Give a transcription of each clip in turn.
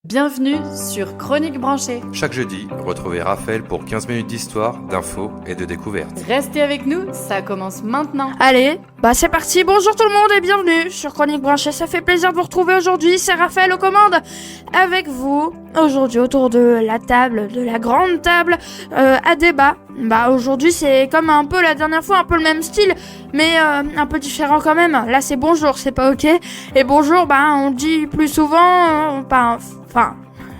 Bienvenue sur Chronique Branchée. Chaque jeudi, retrouvez Raphaël pour 15 minutes d'histoire, d'infos et de découvertes. Restez avec nous, ça commence maintenant. Allez, c'est parti. Bonjour tout le monde et bienvenue sur Chronique Branchée. Ça fait plaisir de vous retrouver aujourd'hui. C'est Raphaël aux commandes avec vous. Aujourd'hui autour de la table, de la grande table à débat. Aujourd'hui c'est comme un peu la dernière fois, un peu le même style, mais un peu différent quand même. Là c'est bonjour, c'est pas ok. Et bonjour, on dit plus souvent,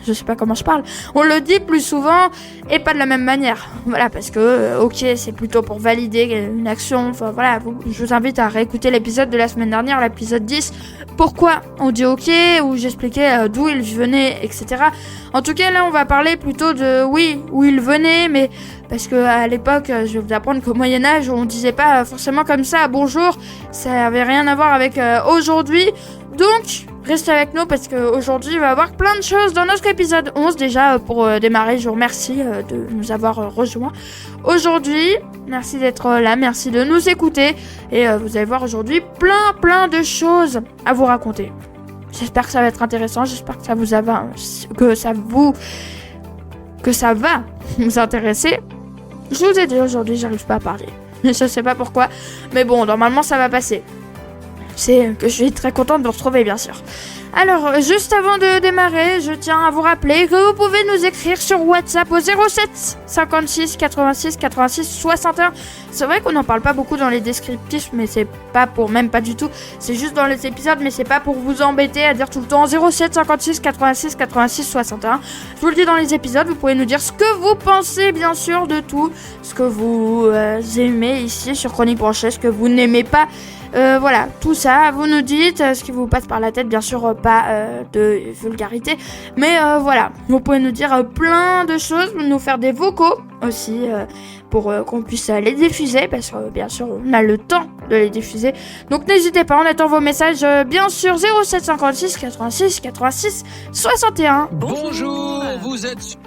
je sais pas comment je parle. On le dit plus souvent et pas de la même manière. Voilà, parce que ok, c'est plutôt pour valider une action. Enfin voilà, je vous invite à réécouter l'épisode de la semaine dernière, l'épisode 10. Pourquoi on dit ok, où j'expliquais d'où il venait, etc. En tout cas, là, on va parler plutôt de où il venait, mais parce que à l'époque, je vais vous apprendre qu'au Moyen-Âge, on disait pas forcément comme ça bonjour. Ça avait rien à voir avec aujourd'hui. Donc, restez avec nous parce qu'aujourd'hui, il va y avoir plein de choses dans notre épisode 11. Déjà, pour démarrer, je vous remercie de nous avoir rejoints aujourd'hui. Merci d'être là, merci de nous écouter. Et vous allez voir aujourd'hui plein de choses à vous raconter. J'espère que ça va être intéressant, j'espère que ça va vous intéresser. Je vous ai dit aujourd'hui, j'arrive pas à parler. Je sais pas pourquoi, mais bon, normalement ça va passer. C'est que je suis très contente de vous retrouver, bien sûr. Alors, juste avant de démarrer, je tiens à vous rappeler que vous pouvez nous écrire sur WhatsApp au 07 56 86 86 61. C'est vrai qu'on n'en parle pas beaucoup dans les descriptifs, mais c'est pas pour, même pas du tout. C'est juste dans les épisodes, mais c'est pas pour vous embêter à dire tout le temps 07 56 86 86 61. Je vous le dis dans les épisodes, vous pouvez nous dire ce que vous pensez, bien sûr, de tout. Ce que vous aimez ici sur Chronique Branchée, ce que vous n'aimez pas. Voilà, tout ça, vous nous dites ce qui vous passe par la tête, bien sûr, pas de vulgarité, mais voilà, vous pouvez nous dire plein de choses, nous faire des vocaux aussi, pour qu'on puisse les diffuser, parce que bien sûr, on a le temps de les diffuser, donc n'hésitez pas, on attend vos messages, bien sûr, 07 56 86 86 61. Bonjour, vous êtes...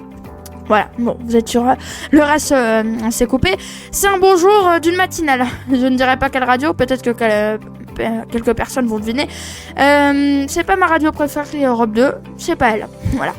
Voilà, bon, vous êtes sur le reste, c'est coupé. C'est un bonjour d'une matinale. Je ne dirais pas quelle radio, peut-être que quelques personnes vont deviner. C'est pas ma radio préférée, Europe 2, c'est pas elle. Voilà.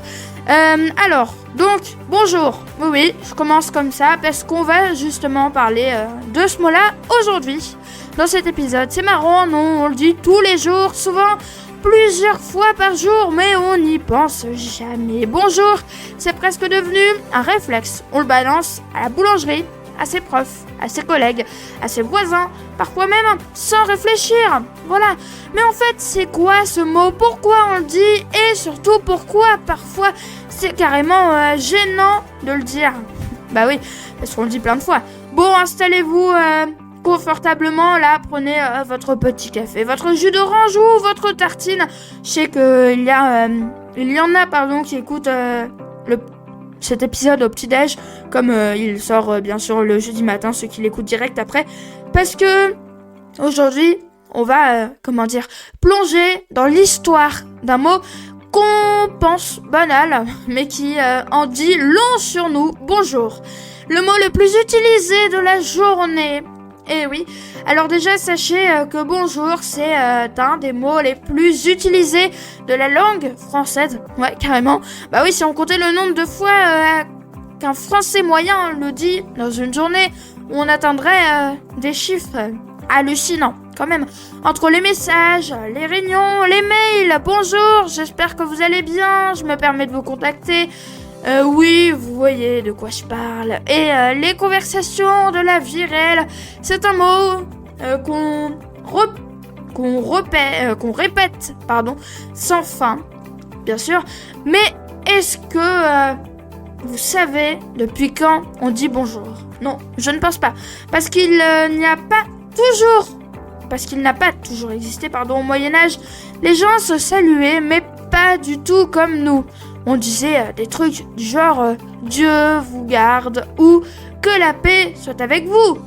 Alors, donc, bonjour. Oui, je commence comme ça parce qu'on va justement parler de ce mot-là aujourd'hui, dans cet épisode. C'est marrant, non, on le dit tous les jours, souvent... plusieurs fois par jour, mais on n'y pense jamais. Bonjour, c'est presque devenu un réflexe. On le balance à la boulangerie, à ses profs, à ses collègues, à ses voisins, parfois même sans réfléchir. Voilà. Mais en fait, c'est quoi ce mot? Pourquoi on le dit? Et surtout, pourquoi parfois c'est carrément gênant de le dire? Bah oui, parce qu'on le dit plein de fois. Bon, installez-vous... confortablement, là, prenez votre petit café, votre jus d'orange ou votre tartine. Je sais qu'il y en a qui écoutent cet épisode au petit-déj, comme il sort bien sûr le jeudi matin, ceux qui l'écoutent direct après, parce que aujourd'hui, on va, plonger dans l'histoire d'un mot qu'on pense banal, mais qui en dit long sur nous. Bonjour, le mot le plus utilisé de la journée. Eh oui, alors déjà sachez que bonjour c'est un des mots les plus utilisés de la langue française. Ouais, carrément. Bah oui, si on comptait le nombre de fois qu'un français moyen le dit dans une journée, on atteindrait des chiffres hallucinants quand même. Entre les messages, les réunions, les mails, bonjour, j'espère que vous allez bien, je me permets de vous contacter. Oui, vous voyez de quoi je parle. Et les conversations de la vie réelle, c'est un mot qu'on répète, sans fin, bien sûr. Mais est-ce que vous savez depuis quand on dit bonjour? Non, je ne pense pas. Parce qu'il n'a pas toujours existé, au Moyen-Âge, les gens se saluaient, mais pas du tout comme nous. On disait des trucs du genre Dieu vous garde ou que la paix soit avec vous.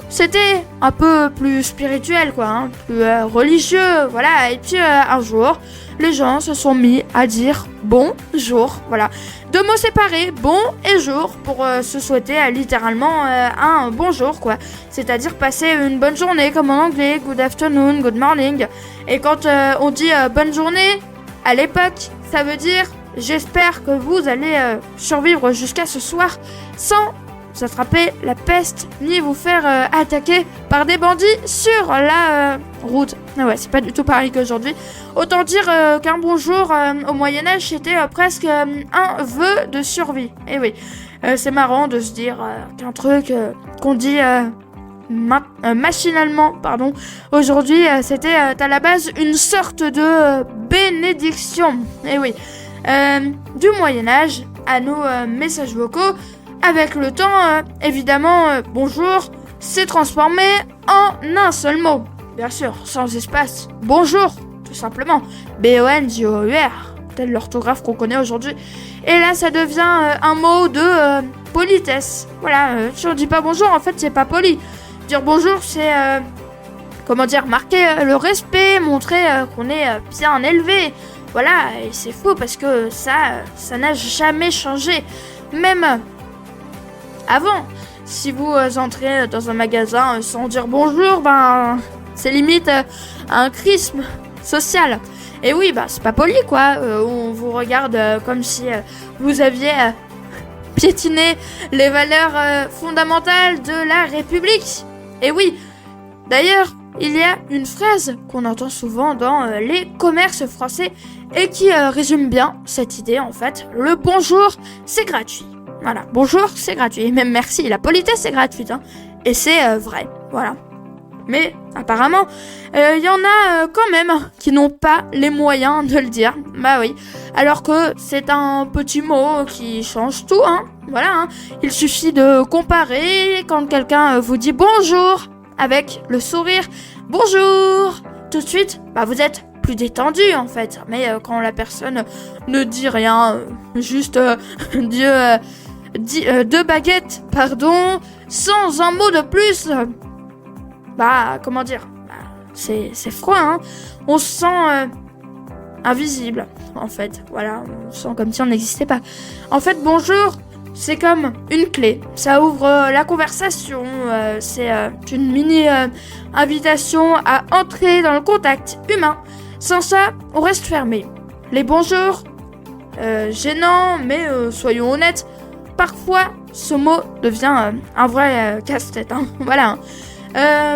C'était un peu plus spirituel, plus religieux, voilà. Et puis un jour, les gens se sont mis à dire bonjour, voilà. Deux mots séparés, bon et jour, pour se souhaiter littéralement un bonjour, C'est-à-dire passer une bonne journée, comme en anglais, good afternoon, good morning. Et quand on dit bonne journée, à l'époque, ça veut dire j'espère que vous allez survivre jusqu'à ce soir sans attraper la peste ni vous faire attaquer par des bandits sur la route. Ah ouais, c'est pas du tout pareil qu'aujourd'hui. Autant dire qu'un bonjour au Moyen-Âge, c'était presque un vœu de survie. Et oui, c'est marrant de se dire qu'un truc qu'on dit machinalement, aujourd'hui, c'était à la base une sorte de bénédiction. Et oui, du Moyen-Âge à nos messages vocaux, avec le temps, évidemment, bonjour s'est transformé en un seul mot. Bien sûr, sans espace. Bonjour, tout simplement. B-O-N-J-O-U-R, tel l'orthographe qu'on connaît aujourd'hui. Et là, ça devient un mot de politesse. Voilà, si on dit pas bonjour, en fait, c'est pas poli. Dire bonjour, c'est, marquer le respect, montrer qu'on est bien élevé. Voilà, et c'est faux parce que ça n'a jamais changé. Même avant, si vous entrez dans un magasin sans dire bonjour, c'est limite un chrisme social. Et oui, c'est pas poli quoi. On vous regarde comme si vous aviez piétiné les valeurs fondamentales de la République. Et oui, d'ailleurs, il y a une phrase qu'on entend souvent dans les commerces français et qui résume bien cette idée en fait. Le bonjour, c'est gratuit. Voilà, bonjour, c'est gratuit. Et même merci, la politesse, c'est gratuite. Et c'est vrai, voilà. Mais apparemment, il y en a quand même qui n'ont pas les moyens de le dire. Bah oui, alors que c'est un petit mot qui change tout, Voilà, il suffit de comparer quand quelqu'un vous dit bonjour avec le sourire. Bonjour. Tout de suite, vous êtes plus détendu en fait. Mais quand la personne ne dit rien, juste deux baguettes, sans un mot de plus, c'est froid, on se sent invisible, en fait, voilà, on se sent comme si on n'existait pas. En fait, bonjour, c'est comme une clé, ça ouvre la conversation, c'est une mini invitation à entrer dans le contact humain. Sans ça, on reste fermé. Les bonjours, gênants, mais soyons honnêtes, parfois, ce mot devient un vrai casse-tête. Voilà.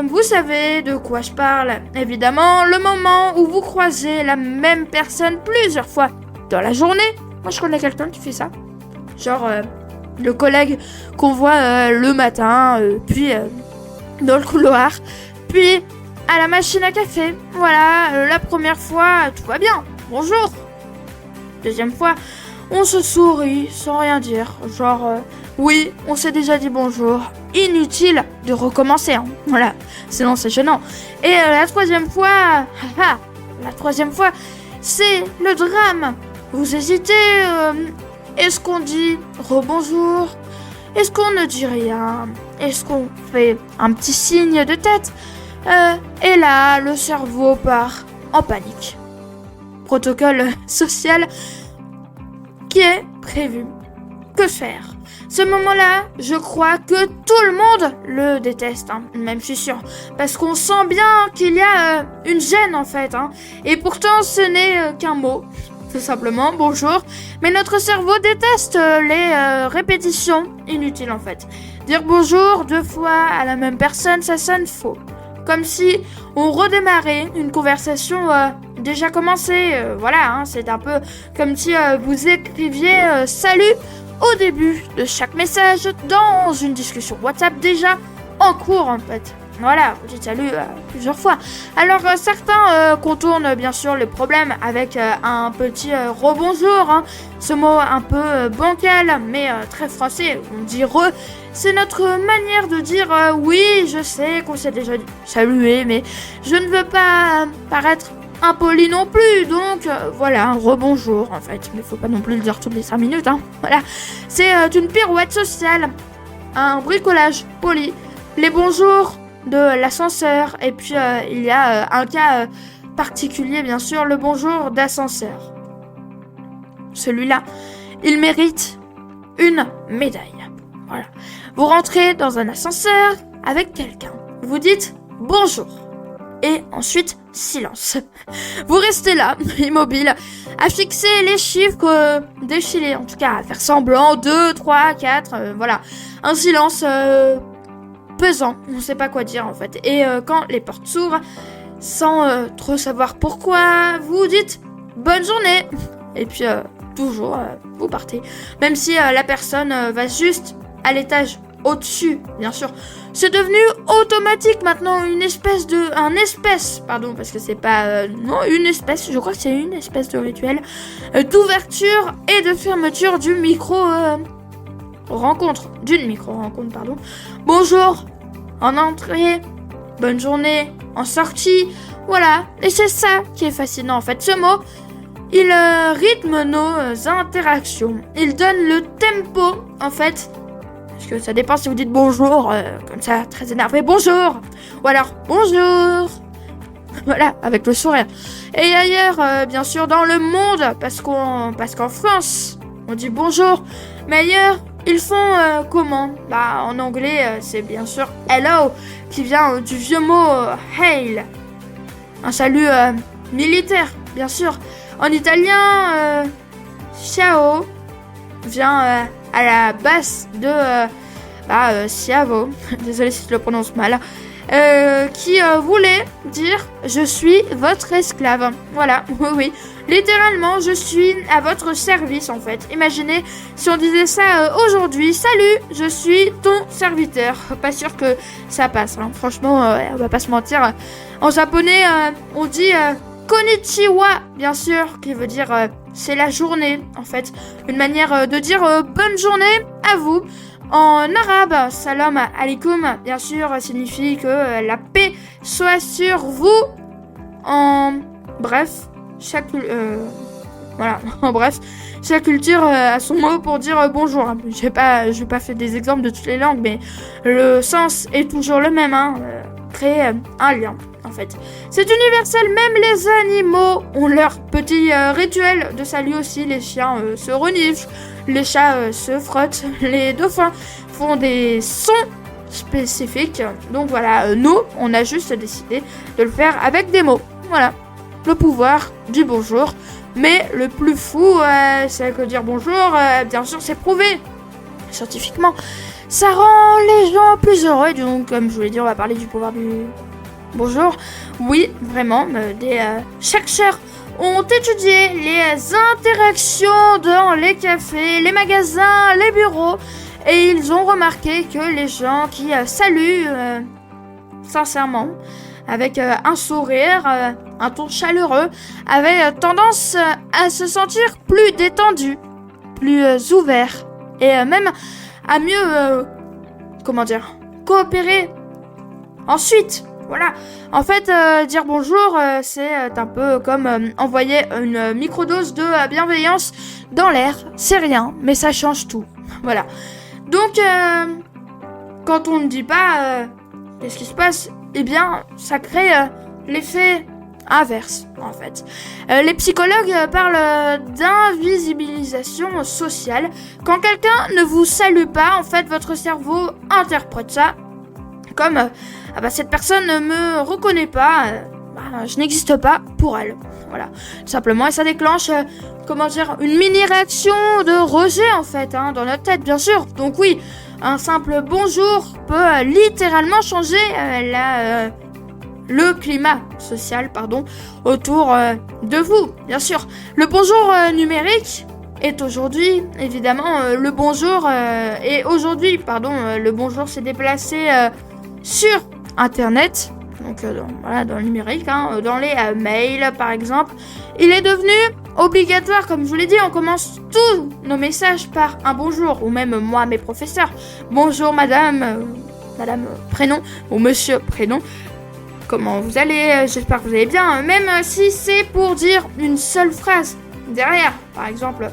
Vous savez de quoi je parle. Évidemment, le moment où vous croisez la même personne plusieurs fois dans la journée. Moi, je connais quelqu'un qui fait ça. Genre, le collègue qu'on voit le matin, puis dans le couloir, puis à la machine à café. Voilà, la première fois, tout va bien. Bonjour. Deuxième fois, on se sourit sans rien dire. Genre, oui, on s'est déjà dit bonjour. Inutile de recommencer. Voilà, sinon c'est gênant. Et la troisième fois, c'est le drame. Vous hésitez. Est-ce qu'on dit rebonjour? Est-ce qu'on ne dit rien? Est-ce qu'on fait un petit signe de tête? Et là, le cerveau part en panique. Protocole social qui est prévu. Que faire? Ce moment-là, je crois que tout le monde le déteste, même je suis sûre, parce qu'on sent bien qu'il y a une gêne en fait, et pourtant ce n'est qu'un mot, tout simplement, bonjour, mais notre cerveau déteste les répétitions inutiles en fait. Dire bonjour 2 fois à la même personne, ça sonne faux, comme si on redémarrait une conversation déjà commencée, voilà, c'est un peu comme si vous écriviez salut au début de chaque message dans une discussion WhatsApp déjà en cours en fait. Voilà, vous dites salut plusieurs fois. Alors certains contournent bien sûr le problème avec un petit rebonjour, ce mot un peu bancal mais très français, on dit re. C'est notre manière de dire oui, je sais qu'on s'est déjà salué, mais je ne veux pas paraître impoli non plus, donc voilà, un rebonjour en fait, mais faut pas non plus le dire toutes les 5 minutes, voilà, c'est une pirouette sociale, un bricolage poli, les bonjours de l'ascenseur, et puis il y a un cas particulier bien sûr, le bonjour d'ascenseur. Celui-là, il mérite une médaille. Voilà, vous rentrez dans un ascenseur avec quelqu'un, vous dites bonjour. et ensuite silence. Vous restez là, immobile, à fixer les chiffres défilés, en tout cas à faire semblant, 2, 3, 4, voilà. Un silence pesant, on ne sait pas quoi dire en fait. Et quand les portes s'ouvrent, sans trop savoir pourquoi, vous dites « bonne journée !» Et puis toujours, vous partez. Même si la personne va juste à l'étage au-dessus, bien sûr. C'est devenu automatique maintenant, parce que c'est pas, non, une espèce, je crois que c'est une espèce de rituel d'ouverture et de fermeture du d'une micro-rencontre, pardon. Bonjour, en entrée, bonne journée, en sortie, voilà. Et c'est ça qui est fascinant en fait, ce mot. Il rythme nos interactions. Il donne le tempo, en fait. Parce que ça dépend si vous dites bonjour, comme ça, très énervé, bonjour. Ou alors, bonjour. Voilà, avec le sourire. Et ailleurs, bien sûr, dans le monde, parce qu'en France, on dit bonjour. Mais ailleurs, ils font comment ? Bah, en anglais, c'est bien sûr hello, qui vient du vieux mot hail. Un salut militaire, bien sûr. En italien, ciao vient à la base de ciao, désolé si je le prononce mal, qui voulait dire je suis votre esclave. Voilà, oui, littéralement je suis à votre service en fait. Imaginez si on disait ça aujourd'hui, salut, je suis ton serviteur. Pas sûr que ça passe, hein. Franchement, on va pas se mentir. En japonais, on dit konnichiwa, bien sûr, qui veut dire c'est la journée, en fait. Une manière de dire bonne journée à vous. En arabe, salam alaikum, bien sûr, signifie que la paix soit sur vous. Chaque culture a son mot pour dire bonjour. J'ai pas fait des exemples de toutes les langues, mais le sens est toujours le même, hein. Créer un lien. En fait, c'est universel, même les animaux ont leur petit rituel de salut aussi. Les chiens se reniflent, les chats se frottent, les dauphins font des sons spécifiques. Donc voilà, nous, on a juste décidé de le faire avec des mots. Voilà, le pouvoir du bonjour. Mais le plus fou, c'est que dire bonjour, bien sûr, c'est prouvé scientifiquement. Ça rend les gens plus heureux. Donc, comme je vous l'ai dit, on va parler du pouvoir du bonjour. Oui, vraiment, des chercheurs ont étudié les interactions dans les cafés, les magasins, les bureaux, et ils ont remarqué que les gens qui saluent sincèrement, avec un sourire, un ton chaleureux, avaient tendance à se sentir plus détendus, plus ouverts, et même à mieux, coopérer ensuite. Voilà, en fait, dire bonjour, c'est un peu comme envoyer une microdose de bienveillance dans l'air. C'est rien, mais ça change tout. Voilà. Donc, quand on ne dit pas qu'est-ce qui se passe, eh bien, ça crée l'effet inverse, en fait. Les psychologues parlent d'invisibilisation sociale. Quand quelqu'un ne vous salue pas, en fait, votre cerveau interprète ça comme cette personne ne me reconnaît pas, je n'existe pas pour elle. Voilà, tout simplement. Et ça déclenche, une mini-réaction de rejet, en fait, hein, dans notre tête, bien sûr. Donc oui, un simple bonjour peut littéralement changer le climat social, autour de vous, bien sûr. Le bonjour numérique est aujourd'hui, évidemment, le bonjour le bonjour s'est déplacé sur Internet, donc dans le numérique, dans les mails par exemple. Il est devenu obligatoire, comme je vous l'ai dit, on commence tous nos messages par un bonjour, ou même moi, mes professeurs. Bonjour madame, madame prénom, ou monsieur prénom. Comment vous allez ? J'espère que vous allez bien. Même si c'est pour dire une seule phrase derrière, par exemple.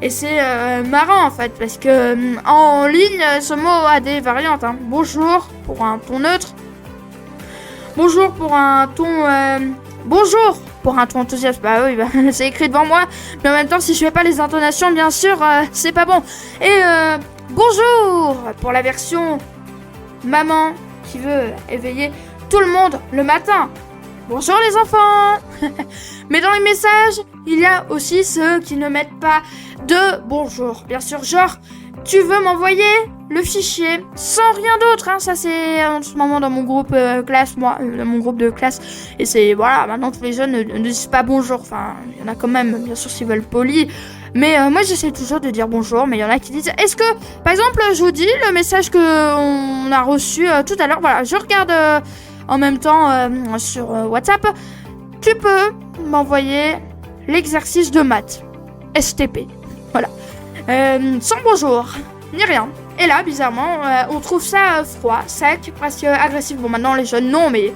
Et c'est marrant en fait, parce que en ligne, ce mot a des variantes. Bonjour pour un ton neutre. Bonjour pour un ton... bonjour pour un ton enthousiaste. Bah oui, c'est écrit devant moi. Mais en même temps, si je fais pas les intonations, bien sûr, c'est pas bon. Et bonjour pour la version maman qui veut éveiller tout le monde le matin. bonjour les enfants. Mais dans les messages, il y a aussi ceux qui ne mettent pas de bonjour. Bien sûr, genre, tu veux m'envoyer le fichier sans rien d'autre, hein. Ça c'est en ce moment dans mon groupe classe, dans mon groupe de classe. Et c'est, voilà, maintenant tous les jeunes ne disent pas bonjour. Enfin, il y en a quand même, bien sûr, s'ils veulent poli. Mais moi j'essaie toujours de dire bonjour, mais il y en a qui disent, est-ce que, par exemple, je vous dis le message qu'on a reçu tout à l'heure, voilà, je regarde en même temps sur WhatsApp, tu peux m'envoyer l'exercice de maths, STP, voilà, sans bonjour, ni rien. Et là, bizarrement, on trouve ça froid, sec, presque agressif. Bon, maintenant les jeunes non, mais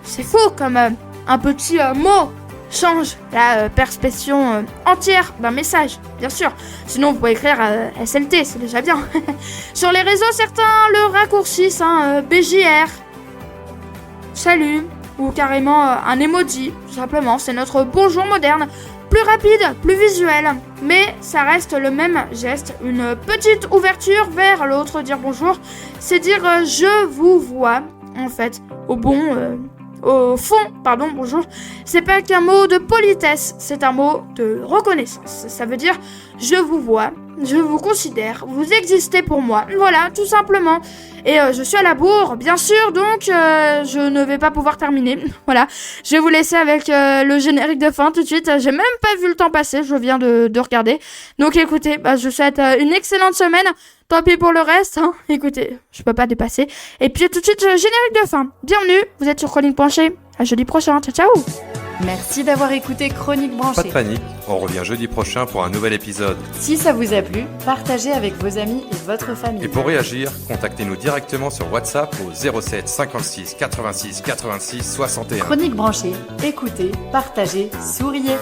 c'est fou comme un petit mot change la perception entière d'un message, bien sûr. Sinon, vous pouvez écrire SLT, c'est déjà bien. Sur les réseaux, certains le raccourcissent, BJR, salut, ou carrément un emoji, tout simplement. C'est notre bonjour moderne, plus rapide, plus visuel, mais ça reste le même geste. Une petite ouverture vers l'autre, dire bonjour, c'est dire je vous vois, en fait, au fond, bonjour, c'est pas qu'un mot de politesse, c'est un mot de reconnaissance. Ça veut dire je vous vois, je vous considère, vous existez pour moi. Voilà, tout simplement. Et je suis à la bourre, bien sûr, donc je ne vais pas pouvoir terminer. Voilà, je vais vous laisser avec le générique de fin tout de suite. J'ai même pas vu le temps passer, je viens de regarder. Donc écoutez, je vous souhaite une excellente semaine. Tant pis pour le reste, hein. Écoutez, je peux pas dépasser. Et puis tout de suite, générique de fin. Bienvenue, vous êtes sur Chronique Branchée. À jeudi prochain, ciao ciao. Merci d'avoir écouté Chronique Pas de Branchée. panique, on revient jeudi prochain pour un nouvel épisode. Si ça vous a plu, partagez avec vos amis et votre famille. Et pour réagir, contactez-nous directement sur WhatsApp au 07 56 86 86 61. Chronique Branchée, écoutez, partagez, souriez.